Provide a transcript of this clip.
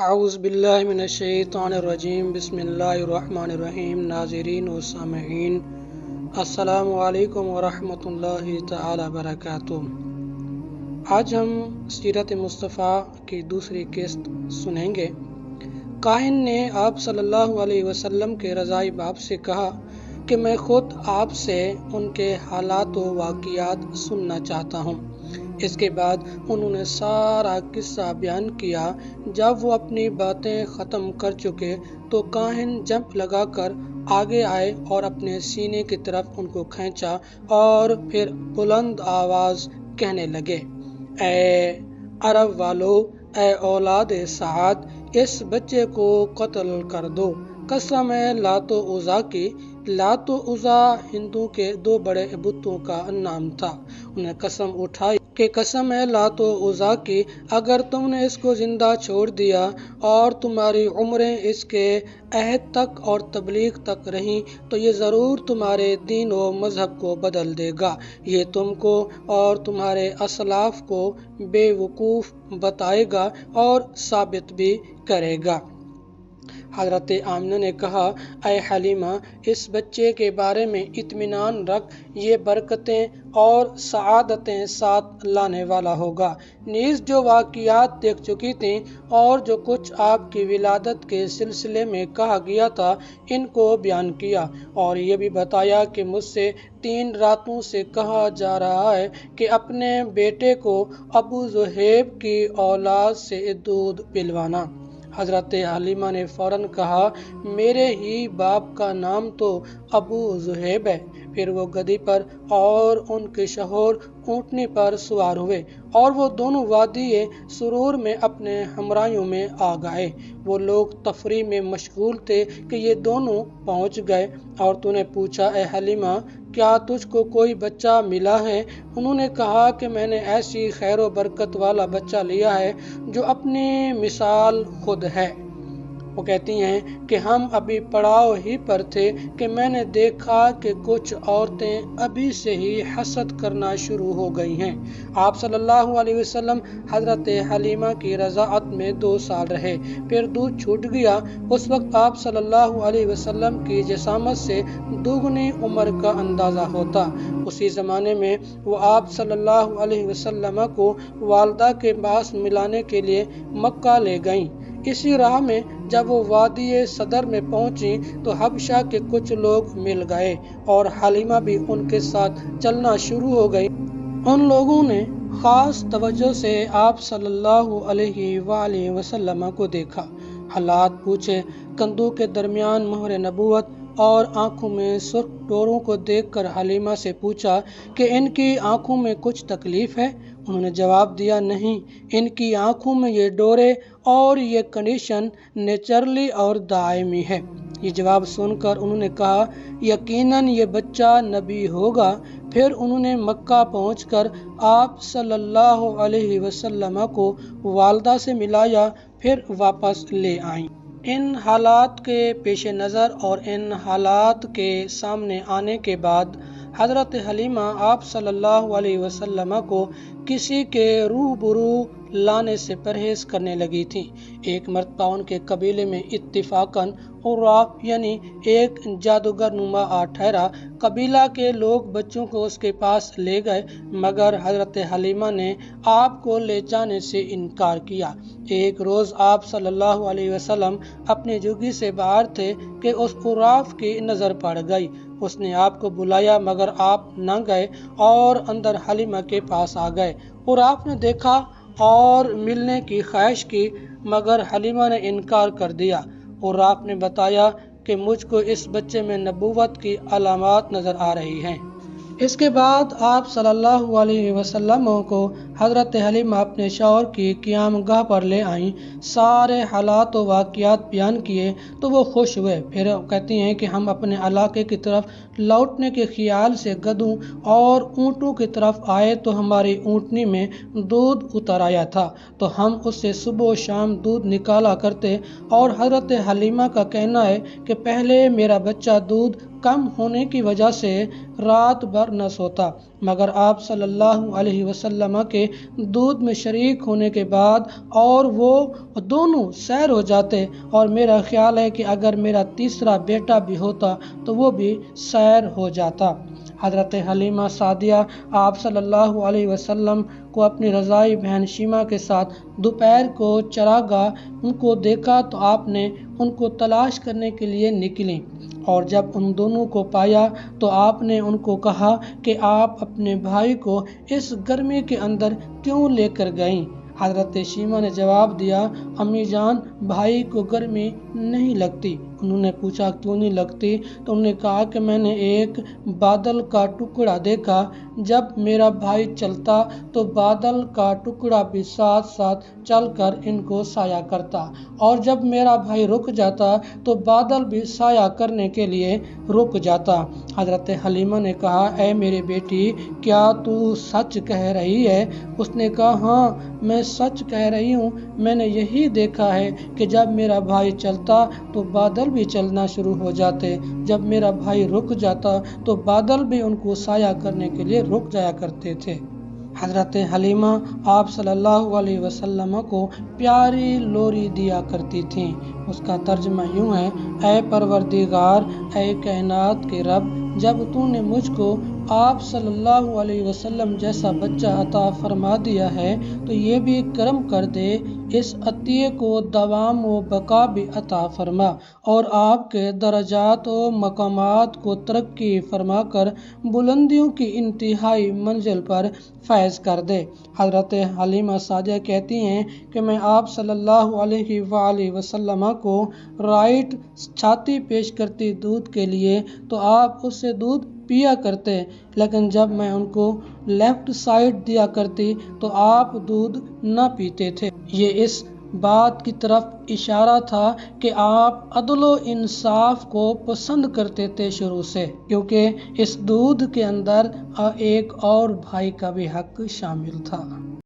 اعوذ باللہ من الشیطان الرجیم بسم اللہ الرحمن الرحیم۔ ناظرین و سامعین السلام علیکم ورحمۃ اللہ تعالی وبرکاتہ۔ آج ہم سیرت مصطفیٰ کی دوسری قسط سنیں گے۔ کاہن نے آپ صلی اللہ علیہ وسلم کے رضائی باب سے کہا کہ میں خود آپ سے ان کے حالات و واقعات سننا چاہتا ہوں۔ اس کے بعد انہوں نے سارا قصہ بیان کیا۔ جب وہ اپنی باتیں ختم کر چکے تو کاہن جمپ لگا کر آگے آئے اور اپنے سینے کی طرف ان کو کھینچا اور پھر بلند آواز کہنے لگے، اے عرب والو، اے اولاد سعد، اس بچے کو قتل کر دو۔ قسم ہے لات و عزیٰ کی۔ لات و عزیٰ ہندو کے دو بڑے بتوں کا نام تھا۔ انہوں نے قسم اٹھائی کہ قسم ہے لات و عزیٰ کی، اگر تم نے اس کو زندہ چھوڑ دیا اور تمہاری عمریں اس کے عہد تک اور تبلیغ تک رہیں تو یہ ضرور تمہارے دین و مذہب کو بدل دے گا۔ یہ تم کو اور تمہارے اسلاف کو بے وقوف بتائے گا اور ثابت بھی کرے گا۔ حضرت آمنہ نے کہا، اے حلیمہ، اس بچے کے بارے میں اطمینان رکھ، یہ برکتیں اور سعادتیں ساتھ لانے والا ہوگا۔ نیز جو واقعات دیکھ چکی تھیں اور جو کچھ آپ کی ولادت کے سلسلے میں کہا گیا تھا ان کو بیان کیا، اور یہ بھی بتایا کہ مجھ سے 3 راتوں سے کہا جا رہا ہے کہ اپنے بیٹے کو ابو ذہیب کی اولاد سے دودھ پلوانا۔ حضرت حلیمہ نے فوراً کہا، میرے ہی باپ کا نام تو ابو ذہیب ہے۔ پھر وہ گدھی پر اور ان کے شوہر اونٹنی پر سوار ہوئے اور وہ دونوں وادی سرور میں اپنے ہمراہیوں میں آ گئے۔ وہ لوگ تفریح میں مشغول تھے کہ یہ دونوں پہنچ گئے، اور تو نے پوچھا، اے حلیمہ، کیا تجھ کو کوئی بچہ ملا ہے؟ انہوں نے کہا کہ میں نے ایسی خیر و برکت والا بچہ لیا ہے جو اپنی مثال خود ہے۔ وہ کہتی ہیں کہ ہم ابھی پڑاؤ ہی پر تھے کہ میں نے دیکھا کہ کچھ عورتیں ابھی سے ہی حسد کرنا شروع ہو گئی ہیں۔ آپ صلی اللہ علیہ وسلم حضرت حلیمہ کی رضاعت میں 2 سال رہے، پھر دودھ چھوٹ گیا۔ اس وقت آپ صلی اللہ علیہ وسلم کی جسامت سے دوگنی عمر کا اندازہ ہوتا۔ اسی زمانے میں وہ آپ صلی اللہ علیہ وسلم کو والدہ کے پاس ملانے کے لیے مکہ لے گئیں۔ اسی راہ میں جب وہ وادی صدر میں پہنچی تو حبشہ کے کچھ لوگ مل گئے اور حلیمہ بھی ان کے ساتھ چلنا شروع ہو گئی۔ ان لوگوں نے خاص توجہ سے آپ صلی اللہ علیہ وآلہ وسلم کو دیکھا، حالات پوچھے۔ کندھوں کے درمیان مہر نبوت اور آنکھوں میں سرخ ڈوروں کو دیکھ کر حلیمہ سے پوچھا کہ ان کی آنکھوں میں کچھ تکلیف ہے؟ انہوں نے جواب دیا، نہیں، ان کی آنکھوں میں یہ ڈورے اور یہ کنڈیشن نیچرلی اور دائمی ہے۔ یہ جواب سن کر انہوں نے کہا، یقیناً یہ بچہ نبی ہوگا۔ پھر انہوں نے مکہ پہنچ کر آپ صلی اللہ علیہ وسلم کو والدہ سے ملایا، پھر واپس لے آئیں۔ ان حالات کے پیش نظر اور ان حالات کے سامنے آنے کے بعد حضرت حلیمہ آپ صلی اللہ علیہ وسلم کو کسی کے روبرو لانے سے پرہیز کرنے لگی تھیں۔ ایک مرتبہ ان کے قبیلے میں اتفاقاً عراف یعنی ایک جادوگر نما آ ٹھہرا۔ قبیلہ کے لوگ بچوں کو اس کے پاس لے گئے، مگر حضرت حلیمہ نے آپ کو لے جانے سے انکار کیا۔ ایک روز آپ صلی اللہ علیہ وسلم اپنی جھگی سے باہر تھے کہ اس عراف کی نظر پڑ گئی۔ اس نے آپ کو بلایا مگر آپ نہ گئے اور اندر حلیمہ کے پاس آ گئے۔ عراف نے دیکھا اور ملنے کی خواہش کی مگر حلیمہ نے انکار کر دیا۔ عراف نے بتایا کہ مجھ کو اس بچے میں نبوت کی علامات نظر آ رہی ہیں۔ اس کے بعد آپ صلی اللہ علیہ وسلم کو حضرت حلیمہ اپنے شوہر کی قیام گاہ پر لے آئیں۔ سارے حالات و واقعات بیان کیے تو وہ خوش ہوئے۔ پھر کہتی ہیں کہ ہم اپنے علاقے کی طرف لوٹنے کے خیال سے گدھوں اور اونٹوں کی طرف آئے تو ہماری اونٹنی میں دودھ اتر آیا تھا، تو ہم اس سے صبح و شام دودھ نکالا کرتے، اور حضرت حلیمہ کا کہنا ہے کہ پہلے میرا بچہ دودھ کم ہونے کی وجہ سے رات بھر نہ سوتا، مگر آپ صلی اللہ علیہ وسلم کے دودھ میں شریک ہونے کے بعد اور وہ دونوں سیر ہو جاتے، اور میرا خیال ہے کہ اگر میرا تیسرا بیٹا بھی ہوتا تو وہ بھی سیر ہو جاتا۔ حضرت حلیمہ سعدیہ آپ صلی اللہ علیہ وسلم کو اپنی رضاعی بہن شیمہ کے ساتھ دوپہر کو چراگاہ ان کو دیکھا تو آپ نے ان کو تلاش کرنے کے لیے نکلیں، اور جب ان دونوں کو پایا تو آپ نے ان کو کہا کہ آپ اپنے بھائی کو اس گرمی کے اندر کیوں لے کر گئیں؟ حضرت شیمہ نے جواب دیا، امی جان، بھائی کو گرمی نہیں لگتی۔ انہوں نے پوچھا کیوں نہیں لگتی؟ تو انہوں نے کہا کہ میں نے ایک بادل کا ٹکڑا دیکھا، جب میرا بھائی چلتا تو بادل کا ٹکڑا بھی ساتھ ساتھ چل کر ان کو سایہ کرتا، اور جب میرا بھائی رک جاتا تو بادل بھی سایہ کرنے کے لیے رک جاتا۔ حضرت حلیمہ نے کہا، اے میری بیٹی، کیا تو سچ کہہ رہی ہے؟ اس نے کہا، ہاں میں سچ کہہ رہی ہوں، میں نے یہی دیکھا ہے کہ جب میرا بھائی چلتا تو بادل بھی چلنا شروع ہو جاتے، جب میرا بھائی رک جاتا تو بادل بھی ان کو سایہ کرنے کے لیے رک جایا کرتے تھے۔ حضرت حلیمہ آپ صلی اللہ علیہ وسلم کو پیاری لوری دیا کرتی تھیں۔ اس کا ترجمہ یوں ہے، اے پروردگار، اے کائنات کے رب، جب تو نے مجھ کو آپ صلی اللہ علیہ وسلم جیسا بچہ عطا فرما دیا ہے تو یہ بھی کرم کر دے، اس عطیے کو دوام و بقا بھی عطا فرما، اور آپ کے درجات و مقامات کو ترقی فرما کر بلندیوں کی انتہائی منزل پر فائز کر دے۔ حضرت حلیمہ سعدیہ کہتی ہیں کہ میں آپ صلی اللہ علیہ وآلہ وسلم کو رائٹ چھاتی پیش کرتی دودھ کے لیے تو آپ اس سے دودھ پیا کرتے، لیکن جب میں ان کو لیفٹ سائیڈ دیا کرتی تو آپ دودھ نہ پیتے تھے۔ یہ اس بات کی طرف اشارہ تھا کہ آپ عدل و انصاف کو پسند کرتے تھے شروع سے، کیونکہ اس دودھ کے اندر ایک اور بھائی کا بھی حق شامل تھا۔